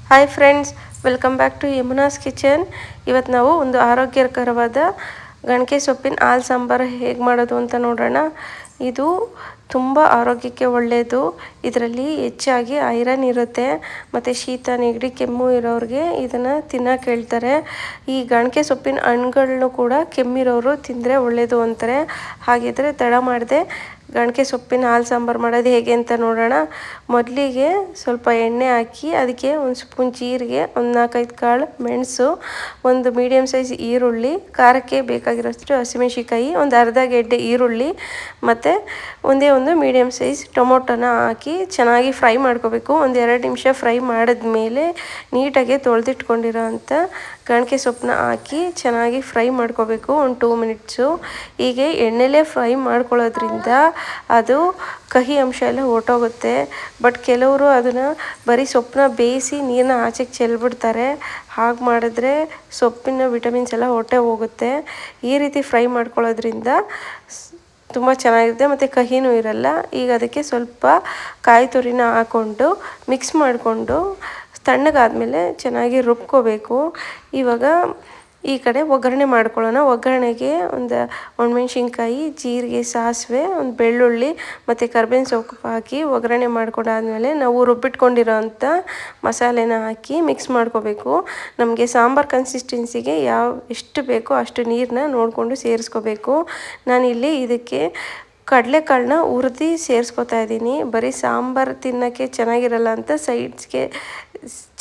Hi friends, welcome back to Yamuna's kitchen. ಇವತ್ತು ನಾವು ಒಂದು ಆರೋಗ್ಯಕರವಾದ ಗಣಕೆ ಸೊಪ್ಪಿನ ಹಾಲು ಸಾಂಬಾರು ಹೇಗೆ ಮಾಡೋದು ಅಂತ ನೋಡೋಣ. ಇದು ತುಂಬ ಆರೋಗ್ಯಕ್ಕೆ ಒಳ್ಳೆಯದು. ಇದರಲ್ಲಿ ಹೆಚ್ಚಾಗಿ ಐರನ್ ಇರುತ್ತೆ ಮತ್ತು ಶೀತ ನೆಗಡಿ ಕೆಮ್ಮು ಇರೋರಿಗೆ ಇದನ್ನು ತಿನ್ನೋಕೆ ಹೇಳ್ತಾರೆ. ಈ ಗಣಕೆ ಸೊಪ್ಪಿನ ಹಣ್ಣುಗಳನ್ನು ಕೂಡ ಕೆಮ್ಮಿರೋರು ತಿಂದರೆ ಒಳ್ಳೆಯದು ಅಂತಾರೆ. ಹಾಗಿದ್ರೆ ತಡ ಮಾಡದೆ ಗಣಕೆ ಸೊಪ್ಪಿನ ಹಾಲು ಸಾಂಬಾರು ಮಾಡೋದು ಹೇಗೆ ಅಂತ ನೋಡೋಣ. ಮೊದಲಿಗೆ ಸ್ವಲ್ಪ ಎಣ್ಣೆ ಹಾಕಿ ಅದಕ್ಕೆ ಒಂದು ಸ್ಪೂನ್ ಜೀರಿಗೆ, ಒಂದು 4-5 ಕಾಳು ಮೆಣಸು, ಒಂದು ಮೀಡಿಯಮ್ ಸೈಜ್ ಈರುಳ್ಳಿ, ಖಾರಕ್ಕೆ ಬೇಕಾಗಿರೋಷ್ಟು ಹಸಿಮೆಣಸಿಕಾಯಿ, ಒಂದು ಅರ್ಧ ಗೆಡ್ಡೆ ಈರುಳ್ಳಿ ಮತ್ತು ಒಂದೇ ಒಂದು ಮೀಡಿಯಮ್ ಸೈಜ್ ಟೊಮೊಟೊನ ಹಾಕಿ ಚೆನ್ನಾಗಿ ಫ್ರೈ ಮಾಡ್ಕೋಬೇಕು. ಒಂದು 2 ನಿಮಿಷ ಫ್ರೈ ಮಾಡಿದ್ಮೇಲೆ ನೀಟಾಗಿ ತೊಳೆದಿಟ್ಕೊಂಡಿರೋ ಅಂಥ ಗಣಕೆ ಸೊಪ್ಪನ್ನ ಹಾಕಿ ಚೆನ್ನಾಗಿ ಫ್ರೈ ಮಾಡ್ಕೋಬೇಕು ಒಂದು 2 ಮಿನಿಟ್ಸು. ಹೀಗೆ ಎಣ್ಣೆಲೇ ಫ್ರೈ ಮಾಡ್ಕೊಳ್ಳೋದ್ರಿಂದ ಅದು ಕಹಿ ಅಂಶ ಎಲ್ಲ ಹೊರ್ಟೋಗುತ್ತೆ. ಬಟ್ ಕೆಲವರು ಅದನ್ನು ಬರೀ ಸೊಪ್ಪನ್ನ ಬೇಯಿಸಿ ನೀರನ್ನ ಆಚೆಗೆ ಚೆಲ್ಬಿಡ್ತಾರೆ. ಹಾಗೆ ಮಾಡಿದ್ರೆ ಸೊಪ್ಪಿನ ವಿಟಮಿನ್ಸ್ ಎಲ್ಲ ಹೊಟ್ಟೆ ಹೋಗುತ್ತೆ. ಈ ರೀತಿ ಫ್ರೈ ಮಾಡ್ಕೊಳ್ಳೋದ್ರಿಂದ ತುಂಬ ಚೆನ್ನಾಗಿರುತ್ತೆ ಮತ್ತು ಕಹಿನೂ ಇರಲ್ಲ. ಈಗ ಅದಕ್ಕೆ ಸ್ವಲ್ಪ ಕಾಯಿ ತುರಿನ ಹಾಕ್ಕೊಂಡು ಮಿಕ್ಸ್ ಮಾಡಿಕೊಂಡು ತಣ್ಣಗಾದ್ಮೇಲೆ ಚೆನ್ನಾಗಿ ರುಬ್ಕೋಬೇಕು. ಇವಾಗ ಈ ಕಡೆ ಒಗ್ಗರಣೆ ಮಾಡ್ಕೊಳ್ಳೋಣ. ಒಗ್ಗರಣೆಗೆ ಒಂದು ಒಣಮೆಣ್ಸಿನ್ಕಾಯಿ, ಜೀರಿಗೆ, ಸಾಸಿವೆ, ಒಂದು ಬೆಳ್ಳುಳ್ಳಿ ಮತ್ತು ಕರ್ಬೇವಿನ ಸೊಪ್ಪು ಹಾಕಿ ಒಗ್ಗರಣೆ ಮಾಡ್ಕೊಂಡಾದ್ಮೇಲೆ ನಾವು ರುಬ್ಬಿಟ್ಕೊಂಡಿರೋ ಅಂಥ ಮಸಾಲೆನ ಹಾಕಿ ಮಿಕ್ಸ್ ಮಾಡ್ಕೋಬೇಕು. ನಮಗೆ ಸಾಂಬಾರು ಕನ್ಸಿಸ್ಟೆನ್ಸಿಗೆ ಎಷ್ಟು ಬೇಕೋ ಅಷ್ಟು ನೀರನ್ನ ನೋಡಿಕೊಂಡು ಸೇರಿಸ್ಕೋಬೇಕು. ನಾನಿಲ್ಲಿ ಇದಕ್ಕೆ ಕಡಲೆಕಾಳನ್ನ ಹುರಿದು ಸೇರಿಸ್ಕೊತಾ ಇದ್ದೀನಿ. ಬರೀ ಸಾಂಬಾರು ತಿನ್ನೋಕ್ಕೆ ಚೆನ್ನಾಗಿರಲ್ಲ ಅಂತ ಸೈಡ್ಸ್ಗೆ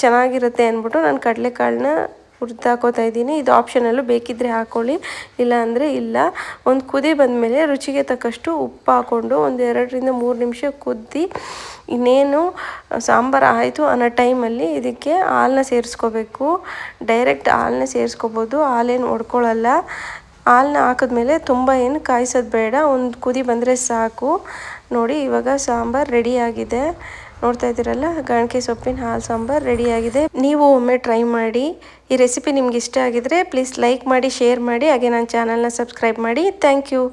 ಚೆನ್ನಾಗಿರುತ್ತೆ ಅಂದ್ಬಿಟ್ಟು ನಾನು ಕಡಲೆಕಾಳನ್ನ ಹುರಿದು ಹಾಕೋತಾ ಇದ್ದೀನಿ. ಇದು ಆಪ್ಷನಲ್ಲು, ಬೇಕಿದ್ದರೆ ಹಾಕ್ಕೊಳ್ಳಿ, ಇಲ್ಲ ಅಂದರೆ ಇಲ್ಲ. ಒಂದು ಕುದಿ ಬಂದಮೇಲೆ ರುಚಿಗೆ ತಕ್ಕಷ್ಟು ಉಪ್ಪು ಹಾಕ್ಕೊಂಡು ಒಂದು 2-3 ನಿಮಿಷ ಕುದ್ದಿ ಇನ್ನೇನು ಸಾಂಬಾರು ಆಯಿತು ಅನ್ನೋ ಟೈಮಲ್ಲಿ ಇದಕ್ಕೆ ಹಾಲನ್ನ ಸೇರಿಸ್ಕೋಬೇಕು. ಡೈರೆಕ್ಟ್ ಹಾಲನ್ನ ಸೇರಿಸ್ಕೋಬೋದು, ಹಾಲೇನು ಒಡ್ಕೊಳ್ಳಲ್ಲ. ಹಾಲನ್ನ ಹಾಕಿದ್ಮೇಲೆ ತುಂಬ ಏನು ಕಾಯಿಸೋದು ಬೇಡ, ಒಂದು ಕುದಿ ಬಂದರೆ ಸಾಕು. ನೋಡಿ, ಇವಾಗ ಸಾಂಬಾರು ರೆಡಿಯಾಗಿದೆ. ನೋಡ್ತಾ ಇದ್ದೀರಲ್ಲ, ಗಣಕೆ ಸೊಪ್ಪಿನ ಹಾಲು ಸಾಂಬಾರು ರೆಡಿಯಾಗಿದೆ. ನೀವು ಒಮ್ಮೆ ಟ್ರೈ ಮಾಡಿ. ಈ ರೆಸಿಪಿ ನಿಮ್ಗೆ ಇಷ್ಟ ಆಗಿದ್ರೆ ಪ್ಲೀಸ್ ಲೈಕ್ ಮಾಡಿ, ಶೇರ್ ಮಾಡಿ, ಹಾಗೆ ನನ್ನ ಚಾನಲ್ನ ಸಬ್ಸ್ಕ್ರೈಬ್ ಮಾಡಿ. Thank you.